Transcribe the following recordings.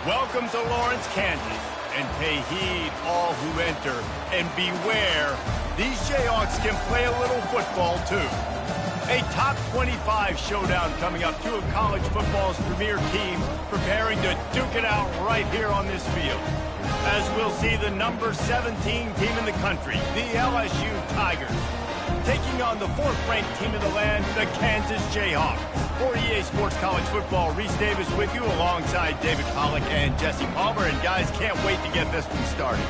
Welcome to Lawrence, Kansas, and pay heed all who enter, and beware, these Jayhawks can play a little football too. A top 25 showdown coming up, two of college football's premier teams preparing to duke it out right here on this field. As we'll see the number 17 team in the country, the LSU Tigers, taking on the fourth-ranked team in the land, the Kansas Jayhawks. For EA Sports College Football, Reese Davis with you alongside David Pollack and Jesse Palmer. And guys, can't wait to get this one started.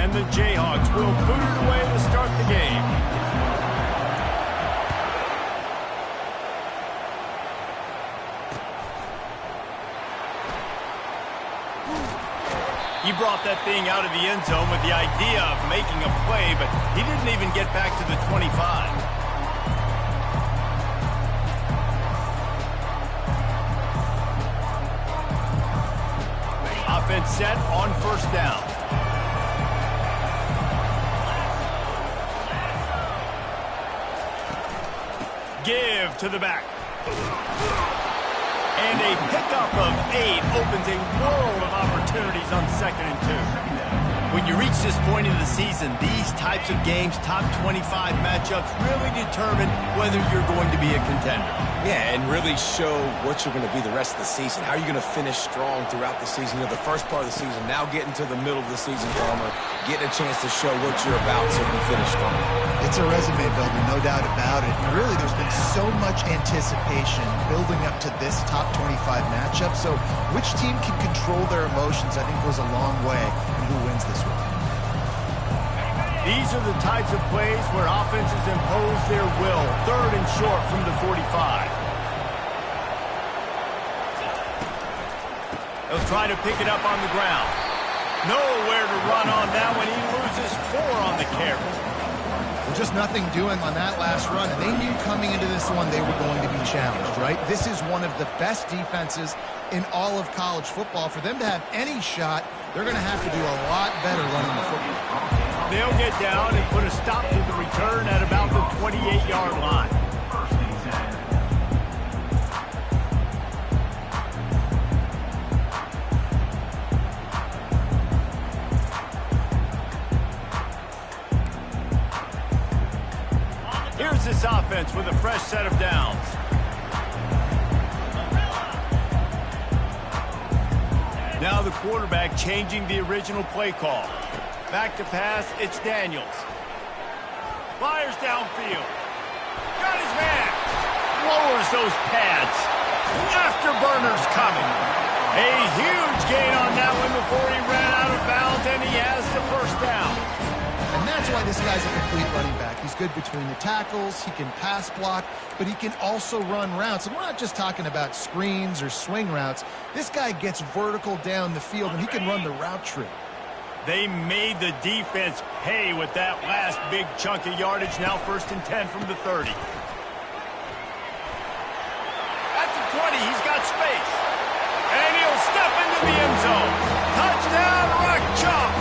The Jayhawks will boot it away to start the game. He brought that thing out of the end zone with the idea of making a play, but he didn't even get back to the 25. Offense set on first down. Give to the back. And a pickup of 8 opens a world of opportunities on 2nd and 2. When you reach this point in the season, these types of games, top 25 matchups, really determine whether you're going to be a contender. Yeah, and really show what you're going to be the rest of the season. How are you going to finish strong throughout the season? You know, the first part of the season, now getting to the middle of the season, Palmer, getting a chance to show what you're about so you can finish strong. It's a resume builder, no doubt about it. And really, there's been so much anticipation building up to this top 25 matchup. So which team can control their emotions, I think, goes a long way in who wins this one. These are the types of plays where offenses impose their will. 3rd and short from the 45. They'll try to pick it up on the ground. Nowhere to run on that one. He loses 4 on the carry. Well, just nothing doing on that last run. And they knew coming into this one they were going to be challenged, right? This is one of the best defenses in all of college football. For them to have any shot, they're going to have to do a lot better running the football. They'll get down and put a stop to the return at about the 28-yard line. Here's this offense with a fresh set of downs. Now the quarterback changing the original play call. Back to pass, it's Daniels. Fires downfield. Got his man. Lowers those pads. Afterburners coming. A huge gain on that one before he ran out of bounds, and he has the first down. And that's why this guy's a complete running back. He's good between the tackles, he can pass block, but he can also run routes. And we're not just talking about screens or swing routes. This guy gets vertical down the field, and he can run the route tree. They made the defense pay with that last big chunk of yardage. Now 1st and 10 from the 30. At the 20, he's got space. And he'll step into the end zone. Touchdown, Rock Chalk.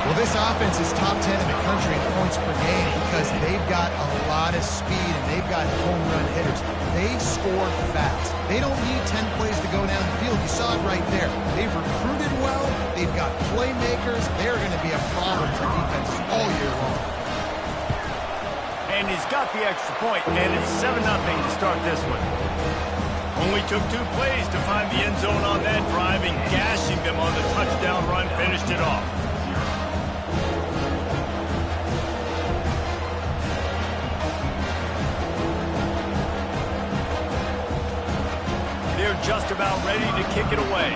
Well, this offense is top 10 in the country in points per game because they've got a lot of speed and they've got home run hitters. They score fast. They don't need 10 plays to go down the field. You saw it right there. They've recruited well. They've got playmakers. They're going to be a problem for defenses all year long. And he's got the extra point, and it's 7-0 to start this one. Only took 2 plays to find the end zone on that drive, and gashing them on the touchdown run finished it off. They're just about ready to kick it away.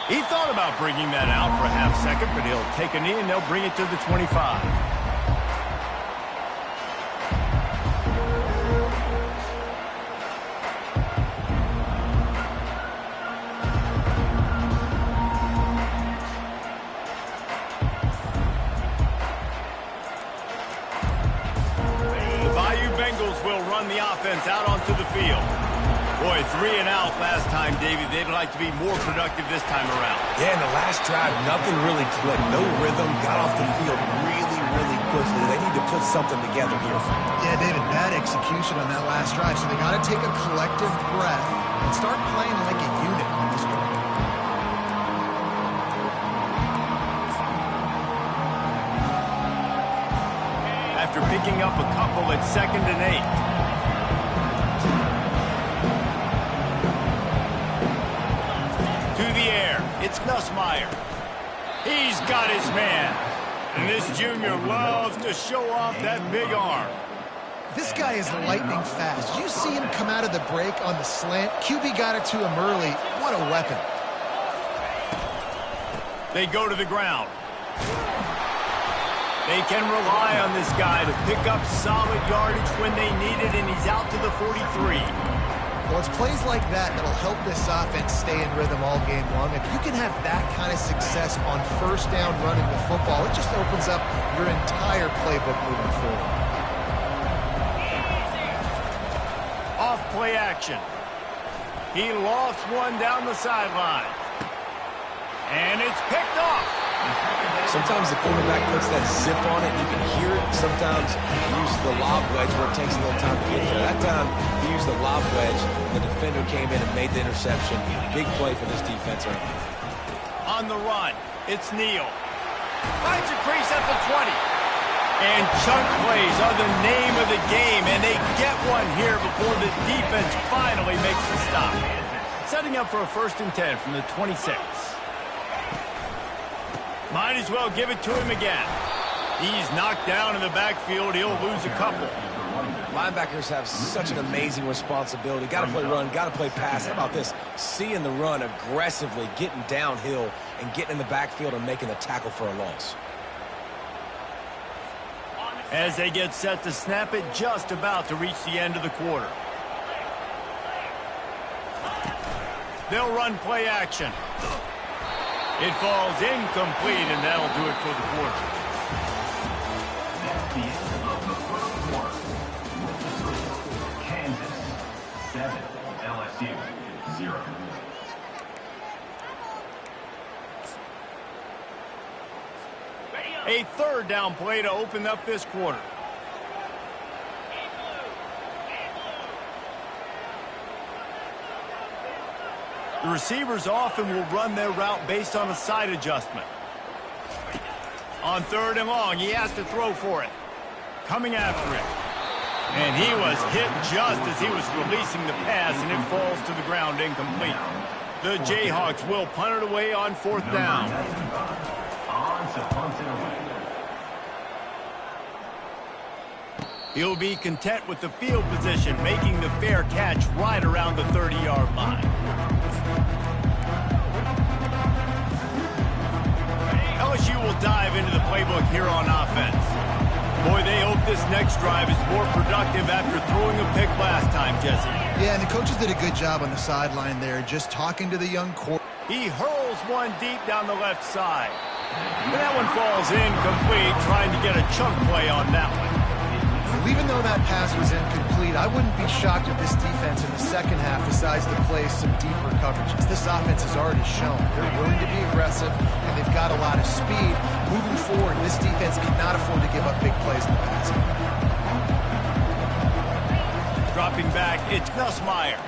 He thought about bringing that out for a half second, but he'll take a knee and they'll bring it to the 25. run the offense out onto the field. Boy, 3 and out last time, David. They'd like to be more productive this time around. Yeah, in the last drive, nothing really clicked. No rhythm. Got off the field really quickly. They need to put something together here. Yeah, David, bad execution on that last drive. So they got to take a collective breath and start playing like a unit on this one. After picking up a couple at 2nd and 8. To the air, it's Nussmeier. He's got his man. And this junior loves to show off that big arm. This guy is lightning fast. You see him come out of the break on the slant. QB got it to him early. What a weapon. They go to the ground. They can rely on this guy to pick up solid yardage when they need it, and he's out to the 43. Well, it's plays like that that'll help this offense stay in rhythm all game long. If you can have that kind of success on first down running the football, it just opens up your entire playbook moving forward. Off play action. He lofts one down the sideline. And it's picked off. Sometimes the quarterback puts that zip on it, and you can hear it. Sometimes he uses the lob wedge where it takes a little time to get there. That time, he used the lob wedge. The defender came in and made the interception. Big play for this defense right now. On the run, it's Neal. Finds a crease at the 20. And chunk plays are the name of the game, and they get one here before the defense finally makes the stop. Setting up for a 1st and 10 from the 26. Might as well give it to him again. He's knocked down in the backfield. He'll lose a couple. Linebackers have such an amazing responsibility. Got to play run, got to play pass. How about this? Seeing the run aggressively, getting downhill, and getting in the backfield and making the tackle for a loss. As they get set to snap it, just about to reach the end of the quarter. They'll run play action. It falls incomplete, and that'll do it for the quarter. That's the end of the first quarter. Kansas 7, LSU 0. A 3rd down play to open up this quarter. The receivers often will run their route based on a side adjustment. On 3rd and long, he has to throw for it. Coming after it. And he was hit just as he was releasing the pass, and it falls to the ground incomplete. The Jayhawks will punt it away on 4th down. On to punt it away. He'll be content with the field position, making the fair catch right around the 30-yard line. LSU will dive into the playbook here on offense. Boy, they hope this next drive is more productive after throwing a pick last time, Jesse. Yeah, and the coaches did a good job on the sideline there, just talking to the young quarterback. He hurls one deep down the left side. And that one falls incomplete, trying to get a chunk play on that one. Even though that pass was incomplete, I wouldn't be shocked if this defense in the second half decides to play some deeper coverages. This offense has already shown they're willing to be aggressive, and they've got a lot of speed. Moving forward, this defense cannot afford to give up big plays in the passing. Dropping back, it's Nussmeier.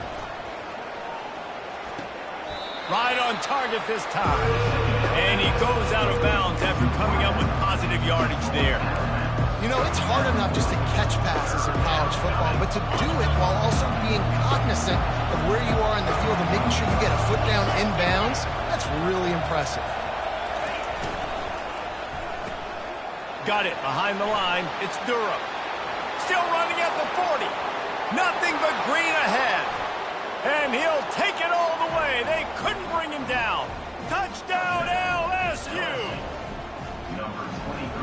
Right on target this time. And he goes out of bounds after coming up with positive yardage there. You know, it's hard enough just to catch passes in college football, but to do it while also being cognizant of where you are in the field and making sure you get a foot down inbounds, that's really impressive. Got it behind the line. It's Durham. Still running at the 40. Nothing but green ahead. And he'll take it all the way. They couldn't bring him down. Touchdown, LSU!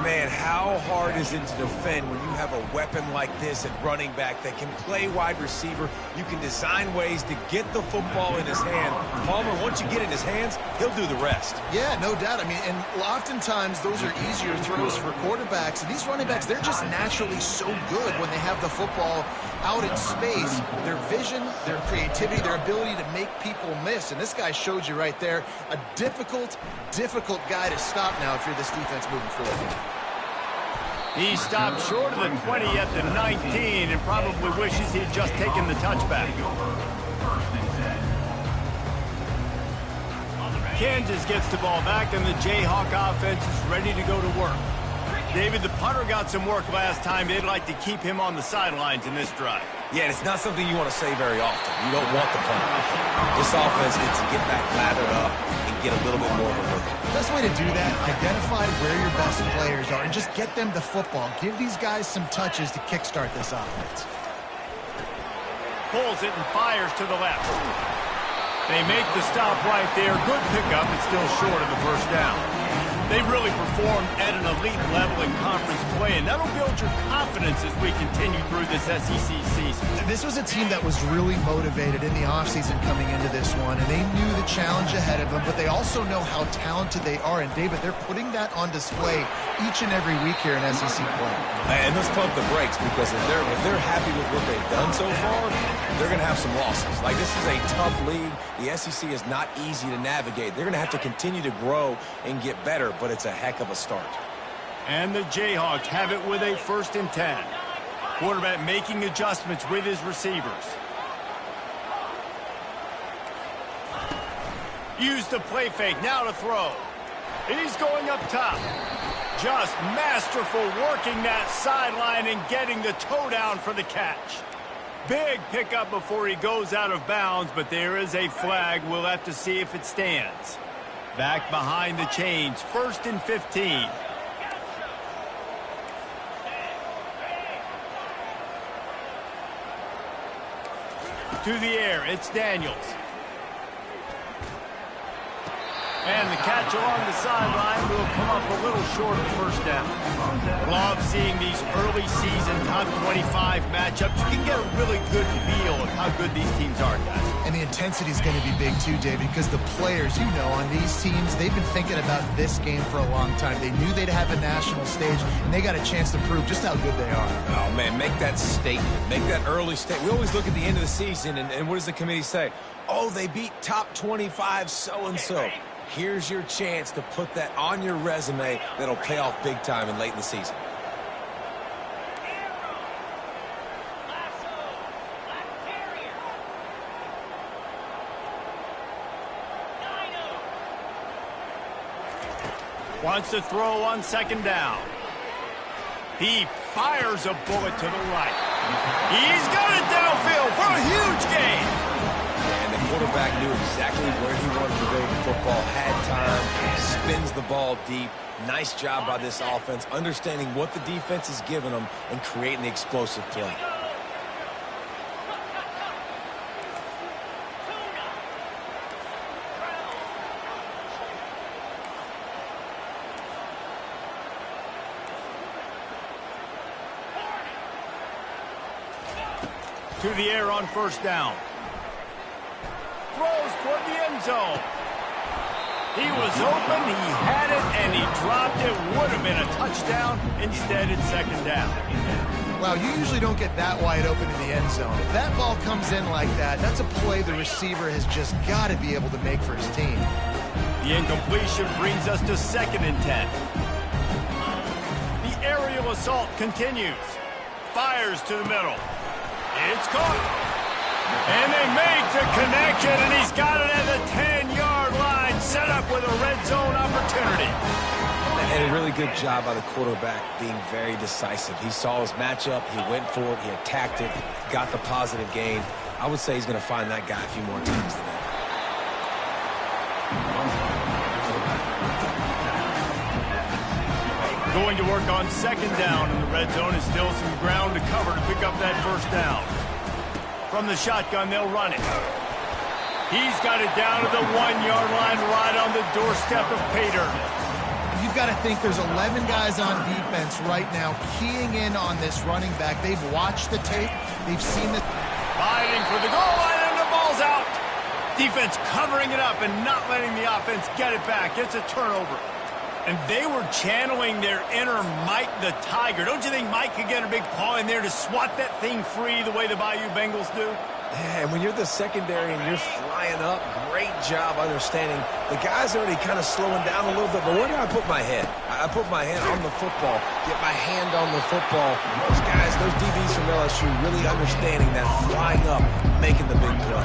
Man, how hard is it to defend when you have a weapon like this at running back that can play wide receiver? You can design ways to get the football in his hand. Palmer, once you get it in his hands, he'll do the rest. Yeah, no doubt. I mean, and oftentimes those are easier throws for quarterbacks. And these running backs, they're just naturally so good when they have the football out in space. Their vision, their creativity, their ability to make people miss. And this guy showed you right there, a difficult guy to stop now if you're this defense moving forward. He stopped short of the 20 at the 19 and probably wishes he'd just taken the touchback. Kansas gets the ball back, and the Jayhawk offense is ready to go to work. David, the punter got some work last time. They'd like to keep him on the sidelines in this drive. Yeah, and it's not something you want to say very often. You don't want the punter. This offense needs to get back lathered up and get a little bit more of a rhythm. Best way to do that, identify where your best players are and just get them the football. Give these guys some touches to kickstart this offense. Pulls it and fires to the left. They make the stop right there. Good pickup, but still short of the first down. They've really performed at an elite level in conference play, and that'll build your confidence as we continue through this SEC season. This was a team that was really motivated in the offseason coming into this one, and they knew the challenge ahead of them, but they also know how talented they are. And, David, they're putting that on display each and every week here in SEC play. And let's pump the brakes, because if they're happy with what they've done so far, they're going to have some losses. Like, this is a tough league. The SEC is not easy to navigate. They're going to have to continue to grow and get better, but it's a heck of a start. And the Jayhawks have it with a 1st and 10. Quarterback making adjustments with his receivers. Use the play fake, now to throw. He's going up top. Just masterful working that sideline and getting the toe down for the catch. Big pickup before he goes out of bounds, but there is a flag. We'll have to see if it stands. Back behind the chains, 1st and 15. To the air, it's Daniels. And the catch along the sideline will come up a little short of the first down. Love seeing these early season top 25 matchups. You can get a really good feel of how good these teams are, guys. And the intensity is going to be big too, David, because the players, you know, on these teams, they've been thinking about this game for a long time. They knew they'd have a national stage, and they got a chance to prove just how good they are. Oh, man, make that statement. Make that early statement. We always look at the end of the season, and what does the committee say? Oh, they beat top 25 so-and-so. Here's your chance to put that on your resume that'll pay off big time and late in the season. Wants to throw on 2nd down. He fires a bullet to the right. He's got it downfield for a huge gain. And the quarterback knew exactly where he wanted to go with the football, had time, spins the ball deep. Nice job by this offense, understanding what the defense is giving them and creating the explosive play. To the air on 1st down. Throws toward the end zone. He was open, he had it, and he dropped it. Would have been a touchdown. Instead, it's 2nd down. Wow, you usually don't get that wide open in the end zone. If that ball comes in like that, that's a play the receiver has just got to be able to make for his team. The incompletion brings us to 2nd and 10. The aerial assault continues. Fires to the middle. It's caught. And they make the connection, and he's got it at the 10-yard line, set up with a red zone opportunity. And a really good job by the quarterback being very decisive. He saw his matchup, he went for it, he attacked it, got the positive gain. I would say he's going to find that guy a few more times today. Going to work on 2nd down in the red zone, and still some ground to cover to pick up that 1st down. From the shotgun, they'll run it. He's got it down to the 1-yard line, right on the doorstep of Pater. you've got to think there's 11 guys on defense right now keying in on this running back. They've watched the tape. They've seen the... Fighting for the goal line, and the ball's out. Defense covering it up and not letting the offense get it back. It's a turnover. And they were channeling their inner Mike the Tiger. Don't you think Mike could get a big paw in there to swat that thing free the way the Bayou Bengals do? Yeah, and when you're the secondary and you're flying up, great job understanding. The guy's already kind of slowing down a little bit, but where do I put my head? I put my head on the football, get my hand on the football. Those guys, those DBs from LSU really understanding that flying up, making the big play.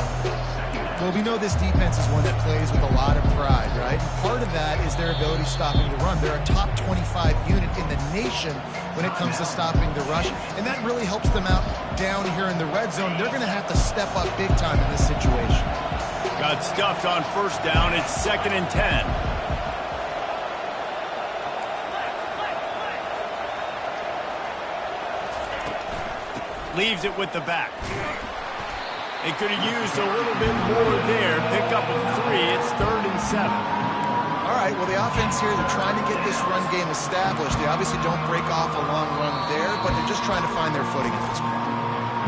Well, we know this defense is one that plays with a lot of pride, right? And part of that is their ability stopping the run. They're a top 25 unit in the nation when it comes to stopping the rush, and that really helps them out down here in the red zone. They're going to have to step up big time in this situation. Got stuffed on first down. It's 2nd and 10. Leaves it with the back. They could have used a little bit more there. Pick up a 3. It's 3rd and 7. All right, well, the offense here, they're trying to get this run game established. They obviously don't break off a long run there, but they're just trying to find their footing at this point.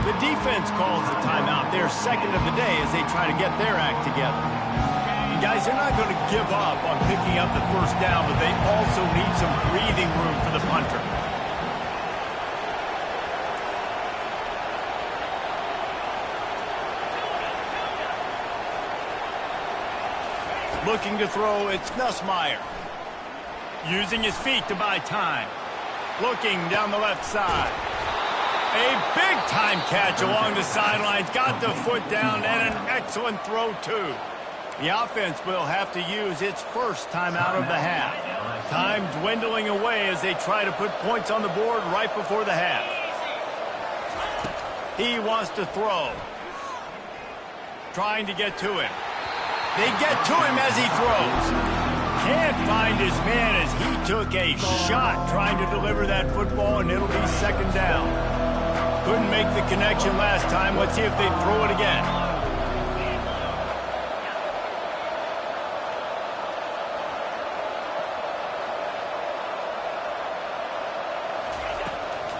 The defense calls the timeout. Their second of the day as they try to get their act together. And guys, they're not going to give up on picking up the first down, but they also need some breathing room for the punter. Looking to throw, it's Nussmeier. Using his feet to buy time. Looking down the left side. A big-time catch along the sidelines. Got the foot down and an excellent throw, too. The offense will have to use its first timeout of the half. Time dwindling away as they try to put points on the board right before the half. He wants to throw. Trying to get to him. They get to him as he throws. Can't find his man as he took a shot trying to deliver that football, and it'll be 2nd down. Couldn't make the connection last time. Let's see if they throw it again.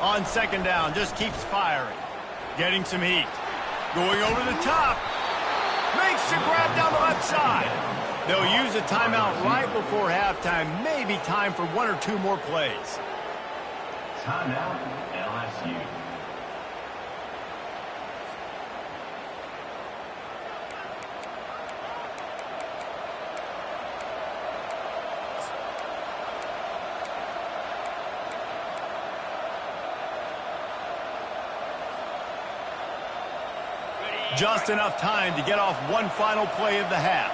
On 2nd down, just keeps firing. Getting some heat. Going over the top. Makes the grab down the left side. They'll use a timeout right before halftime. Maybe time for 1 or 2 more plays. Timeout, LSU. Just enough time to get off one final play of the half.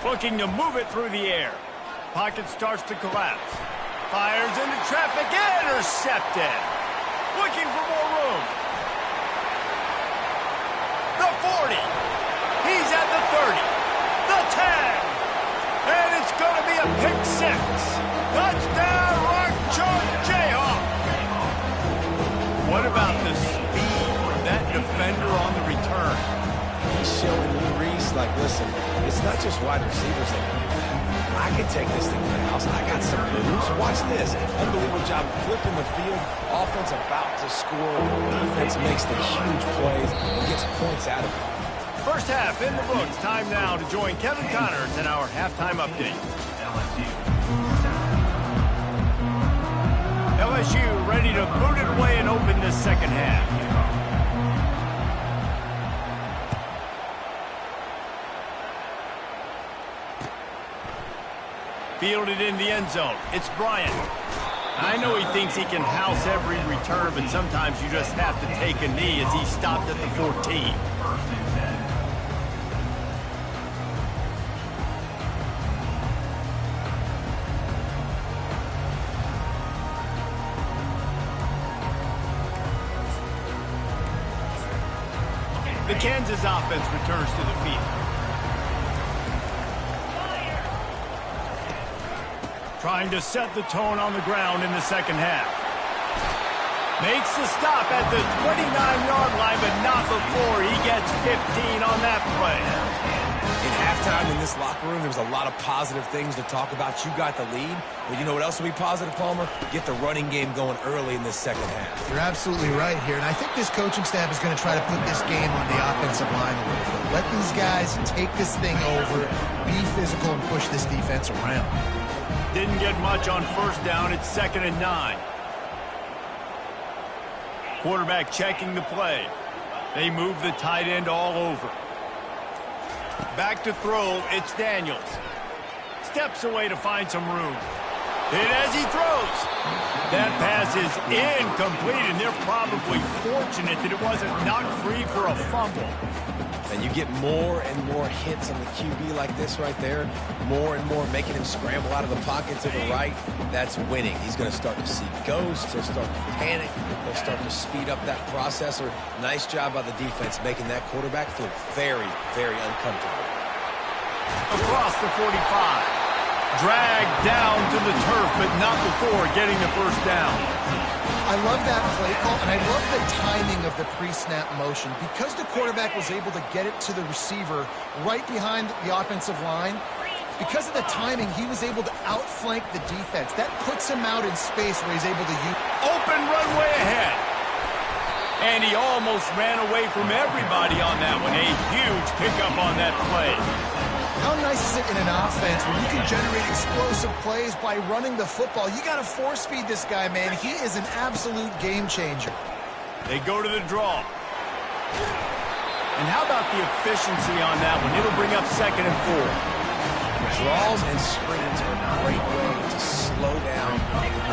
Looking to move it through the air. Pocket starts to collapse. Fires into traffic. Intercepted. Looking for more room. The 40. He's at the 30. The 10. And it's going to be a pick 6. Touchdown, Rockchalk Jayhawk. What about the speed of that defender on the return? He's showing Lee Reese, like, listen, it's not just wide receivers that can do that. I can take this thing to the house. I got some moves. Watch this. Unbelievable job flipping the field. Offense about to score. Defense makes the huge plays and gets points out of it. First half in the books. Time now to join Kevin Connors in our halftime update. LSU ready to boot it away and open this second half. Fielded in the end zone. It's Bryant. I know he thinks he can house every return, but sometimes you just have to take a knee as he stopped at the 14. The Kansas offense returns to the field. Trying to set the tone on the ground in the second half. Makes the stop at the 29-yard line, but not number 4. He gets 15 on that play. In halftime in this locker room, there was a lot of positive things to talk about. You got the lead. But you know what else will be positive, Palmer? Get the running game going early in this second half. You're absolutely right here. And I think this coaching staff is going to try to put this game on the offensive line a little bit. Let these guys take this thing over, be physical, and push this defense around. Didn't get much on first down. It's 2nd and 9. Quarterback checking the play. They move the tight end all over. Back to throw, it's Daniels. Steps away to find some room. Hit as he throws. That pass is incomplete, and they're probably fortunate that it wasn't knocked free for a fumble. And you get more and more hits on the QB like this right there. More and more making him scramble out of the pocket to the right. That's winning. He's going to start to see ghosts. He'll start to panic. He'll start to speed up that processor. Nice job by the defense making that quarterback feel very, very uncomfortable. Across the 45. Dragged down to the turf, but not before getting the first down. I love that play call, and I love the timing of the pre-snap motion. Because the quarterback was able to get it to the receiver right behind the offensive line, because of the timing, he was able to outflank the defense. That puts him out in space where he's able to use... Open runway ahead. And he almost ran away from everybody on that one. A huge pickup on that play. How nice is it in an offense where you can generate explosive plays by running the football? You got to force feed this guy, man. He is an absolute game changer. They go to the draw. And how about the efficiency on that one? It'll bring up 2nd and 4. Draws and screens are a great way to slow down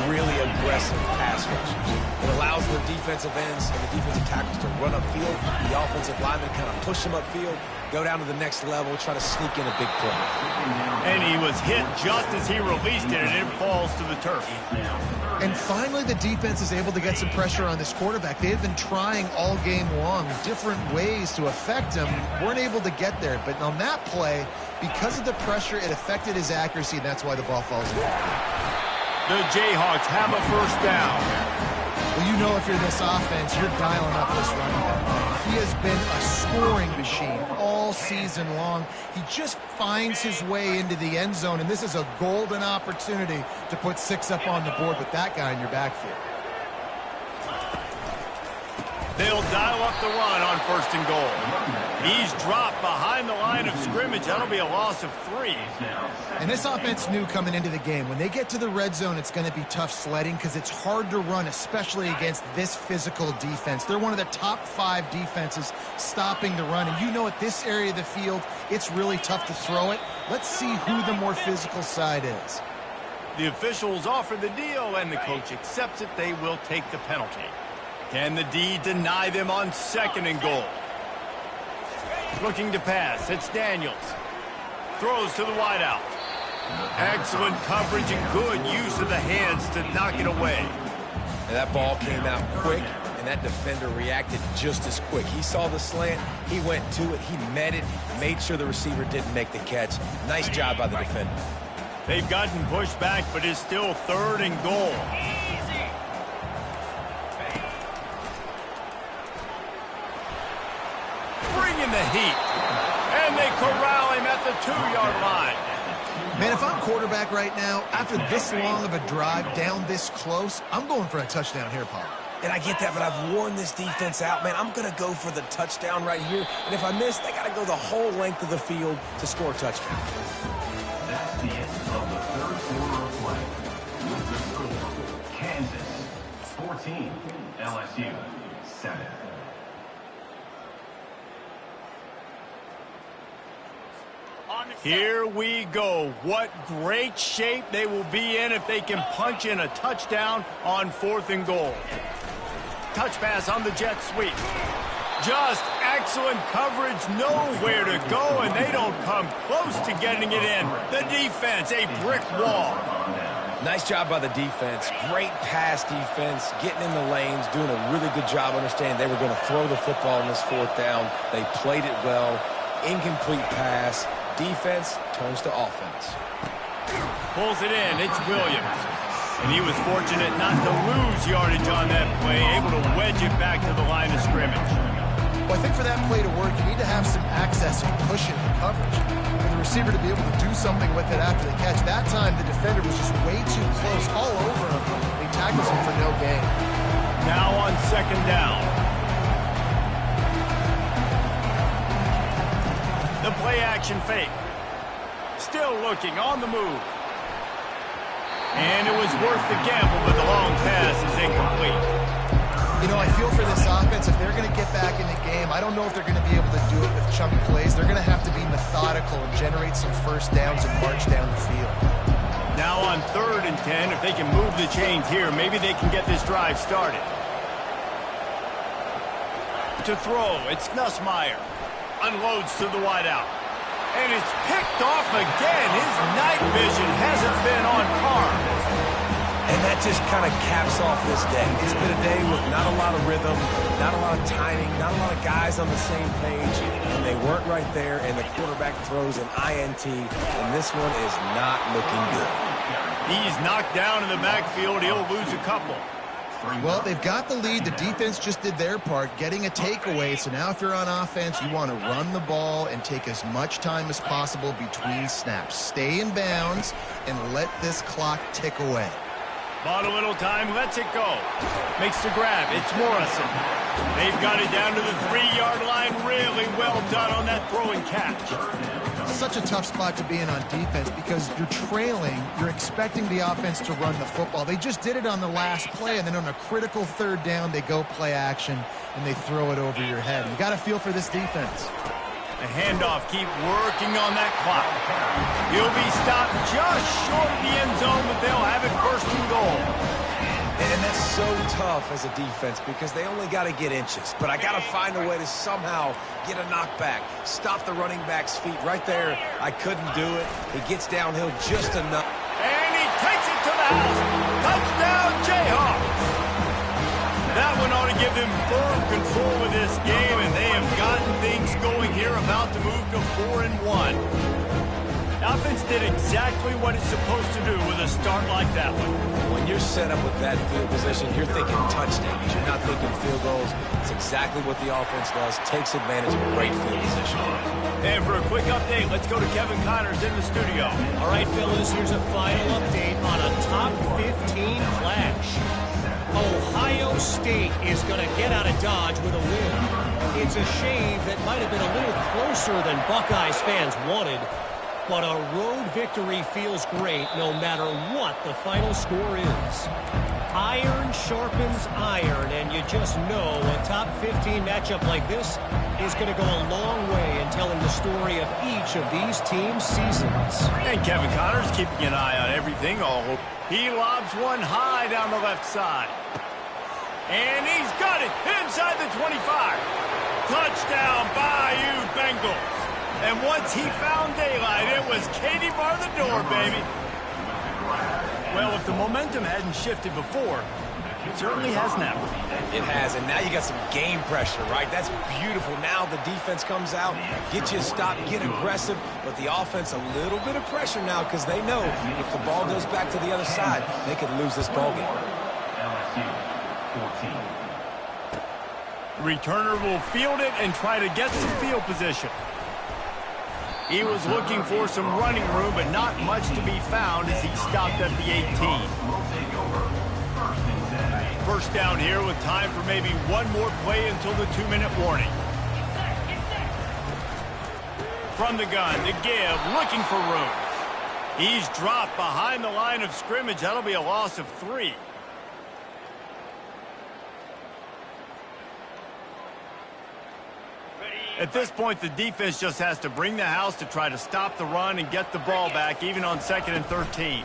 really aggressive pass rushers. It allows the defensive ends and the defensive tackles to run upfield. The offensive linemen kind of push them upfield, go down to the next level, try to sneak in a big play. And he was hit just as he released it, and it falls to the turf. And finally, the defense is able to get some pressure on this quarterback. They've been trying all game long different ways to affect him. Weren't able to get there. But on that play, because of the pressure, it affected his accuracy, and that's why the ball falls in. The Jayhawks have a first down. Well, you know if you're this offense, you're dialing up this running back. He has been a scoring machine all season long. He just finds his way into the end zone, and this is a golden opportunity to put 6 up on the board with that guy in your backfield. They'll dial up the run on 1st and goal. He's dropped behind the line of scrimmage. That'll be a loss of 3. And this offense knew coming into the game, when they get to the red zone, it's going to be tough sledding because it's hard to run, especially against this physical defense. They're one of the top 5 defenses stopping the run. And you know at this area of the field, it's really tough to throw it. Let's see who the more physical side is. The officials offer the deal, and the coach accepts it. They will take the penalty. Can the D deny them on 2nd and goal? Looking to pass. It's Daniels. Throws to the wideout. Excellent coverage and good use of the hands to knock it away. And that ball came out quick, and that defender reacted just as quick. He saw the slant. He went to it. He met it. Made sure the receiver didn't make the catch. Nice job by the defender. They've gotten pushed back, but it's still 3rd and goal. Bringing the heat. And they corral him at the 2-yard line. Man, if I'm quarterback right now, after this long of a drive down this close, I'm going for a touchdown here, Paul. And I get that, but I've worn this defense out, man. I'm going to go for the touchdown right here. And if I miss, they got to go the whole length of the field to score a touchdown. That's the end of the 3rd quarter of play. With the score, Kansas 14, LSU 7. Here we go. What great shape they will be in if they can punch in a touchdown on 4th and goal. Touch pass on the jet sweep. Just excellent coverage, nowhere to go, and they don't come close to getting it in. The defense, a brick wall. Nice job by the defense. Great pass defense, getting in the lanes, doing a really good job understanding they were going to throw the football on this 4th down. They played it well. Incomplete pass. Defense turns to offense. Pulls it in. It's Williams. And he was fortunate not to lose yardage on that play, able to wedge it back to the line of scrimmage. Well, I think for that play to work, you need to have some access and cushion in coverage. For the receiver to be able to do something with it after the catch. That time, the defender was just way too close, all over him. He tackles him for no gain. Now on second down. The play action fake. Still looking on the move. And it was worth the gamble, but the long pass is incomplete. You know, I feel for this offense, if they're going to get back in the game, I don't know if they're going to be able to do it with chunk plays. They're going to have to be methodical and generate some first downs and march down the field. Now on 3rd and 10, if they can move the chains here, maybe they can get this drive started. To throw, it's Nussmeier. Unloads to the wideout. And it's picked off again. His night vision hasn't been on par. And that just kind of caps off this day. It's been a day with not a lot of rhythm, not a lot of timing, not a lot of guys on the same page. And they weren't right there, and the quarterback throws an INT, and this one is not looking good. He's knocked down in the backfield. He'll lose a couple. Well, they've got the lead. The defense just did their part, getting a takeaway. So now if you're on offense, you want to run the ball and take as much time as possible between snaps. Stay in bounds and let this clock tick away. Bought a little time, lets it go. Makes the grab. It's Morrison. They've got it down to the 3-yard line. Really well done on that throw and catch. Such a tough spot to be in on defense because you're trailing. You're expecting the offense to run the football. They just did it on the last play, and then on a critical 3rd down, they go play action, and they throw it over your head. You got to feel for this defense. The handoff, keep working on that clock. He'll be stopped just short of the end zone, but they'll have it 1st and goal. And that's so tough as a defense because they only got to get inches. But I got to find a way to somehow get a knockback, stop the running back's feet right there. I couldn't do it. He gets downhill just enough. And he takes it to the house. Touchdown, Jayhawks. That one ought to give them firm control of this game, and they have gotten things going here, about to move to 4-1. The offense did exactly what it's supposed to do with a start like that one. When you're set up with that field position, you're thinking touchdowns. You're not thinking field goals. It's exactly what the offense does. Takes advantage of a great field position. And for a quick update, let's go to Kevin Connors in the studio. All right, fellas, here's a final update on a top 15 clash. Ohio State is going to get out of Dodge with a win. It's a shame that might have been a little closer than Buckeyes fans wanted. But a road victory feels great no matter what the final score is. Iron sharpens iron, and you just know a top 15 matchup like this is going to go a long way in telling the story of each of these teams' seasons. And Kevin Connors keeping an eye on everything. He lobs one high down the left side. And he's got it inside the 25. Touchdown, Bayou Bengals. And once he found daylight, it was Katie bar the door, baby. Well, if the momentum hadn't shifted before, it certainly has now. It has, and now you got some game pressure, right? That's beautiful. Now the defense comes out, get you a stop, get aggressive, but the offense a little bit of pressure now because they know if the ball goes back to the other side, they could lose this ball game. LSU 14. Returner will field it and try to get some field position. He was looking for some running room, but not much to be found as he stopped at the 18. First down here with time for maybe one more play until the 2-minute warning. From the gun to give, looking for room. He's dropped behind the line of scrimmage. That'll be a loss of 3. At this point, the defense just has to bring the house to try to stop the run and get the ball back, even on 2nd and 13.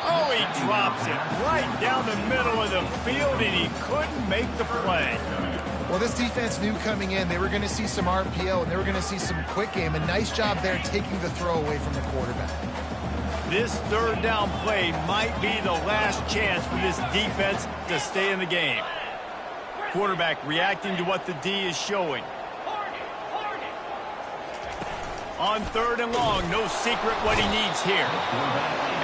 Oh, he drops it right down the middle of the field, and he couldn't make the play. Well, this defense knew coming in they were going to see some RPO, and they were going to see some quick game. A nice job there taking the throw away from the quarterback. This 3rd down play might be the last chance for this defense to stay in the game. Quarterback reacting to what the D is showing. On 3rd and long, no secret what he needs here.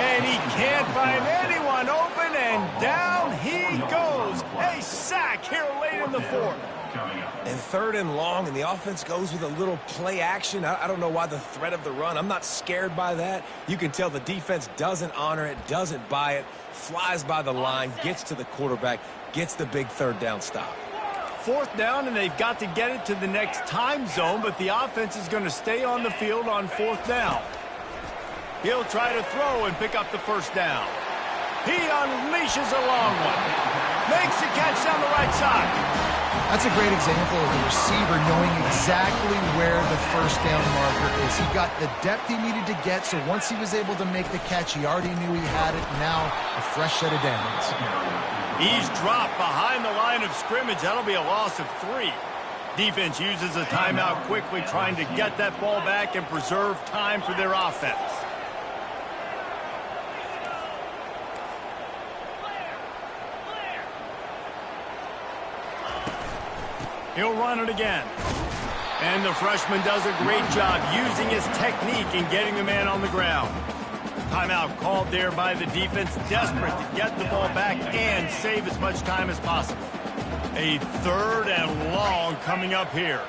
And he can't find anyone open, and down he goes. A sack here late in the 4th. coming up. And 3rd and long, and the offense goes with a little play action. I don't know why the threat of the run. I'm not scared by that. You can tell the defense doesn't honor it, doesn't buy it, flies by the line, gets to the quarterback, gets the big 3rd down stop. 4th down, and they've got to get it to the next time zone, but the offense is going to stay on the field on 4th down. He'll try to throw and pick up the 1st down. He unleashes a long one. Makes the catch down the right side. That's a great example of the receiver knowing exactly where the 1st down marker is. He got the depth he needed to get, so once he was able to make the catch, he already knew he had it. Now, a fresh set of downs. He's dropped behind the line of scrimmage. That'll be a loss of 3. Defense uses a timeout quickly, trying to get that ball back and preserve time for their offense. He'll run it again. And the freshman does a great job using his technique and getting the man on the ground. Timeout called there by the defense, desperate to get the ball back and save as much time as possible. A 3rd and long coming up here.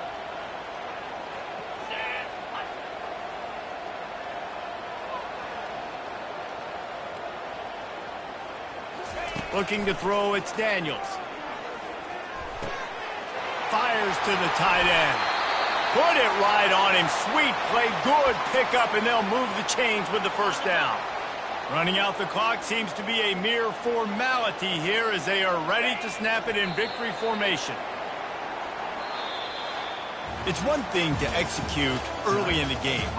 Looking to throw, it's Daniels. Fires to the tight end. Put it right on him. Sweet play, good pickup, and they'll move the chains with the 1st down. Running out the clock seems to be a mere formality here as they are ready to snap it in victory formation. It's one thing to execute early in the game.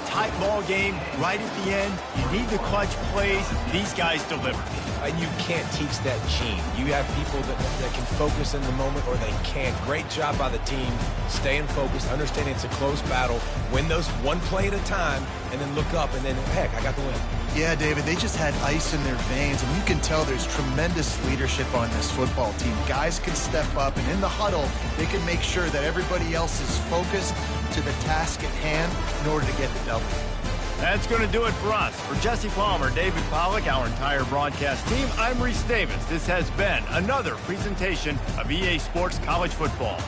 Tight ball game, right at the end. You need the clutch plays. These guys deliver. And you can't teach that gene. You have people that can focus in the moment or they can't. Great job by the team, staying focused, understanding it's a close battle, win those one play at a time, and then look up, and then, heck, I got the win. Yeah, David, they just had ice in their veins, and you can tell there's tremendous leadership on this football team. Guys can step up, and in the huddle, they can make sure that everybody else is focused to the task at hand in order to get the W. That's going to do it for us. For Jesse Palmer, David Pollack, our entire broadcast team, I'm Reese Davis. This has been another presentation of EA Sports College Football.